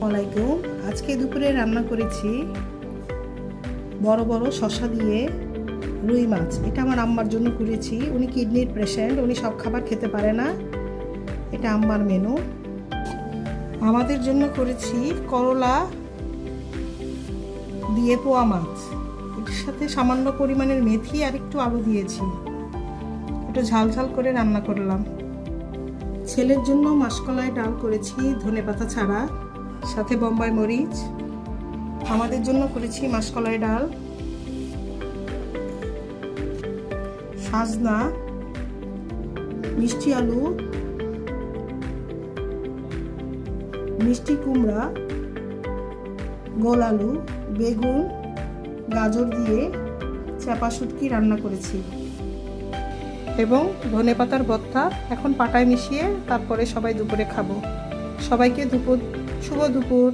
ওয়ালাইকুম। আজকে দুপুরে রান্না করেছি বড় বড় শসা দিয়ে রুই মাছ। এটা আমার আম্মার জন্য করেছি। উনি কিডনির পেশেন্ট, উনি সব খাবার খেতে পারে না। এটা আম্মার মেনু। আমাদের জন্য করেছি করলা দিয়ে পোয়া মাছ। এটার সাথে সামান্য পরিমাণের মেথি আর একটু আলু দিয়েছি। একটু ঝাল ঝাল করে রান্না করলাম। ছেলের জন্য মাসকলাই ডাল করেছি ধনেপাতা ছাড়া, সাথে বোম্বাই মরিচ। আমাদের জন্য করেছি মাসকলাই ডাল, সাজনা, মিষ্টি আলু, মিষ্টি কুমড়া, গোল আলু, বেগুন, গাজর দিয়ে চাপা শুটকি রান্না করেছি এবং ধনেপাতার ভর্তা। এখন পাটায় মিশিয়ে তারপরে সবাই দুপুরে খাবো। সবাইকে শুভ দুপুর।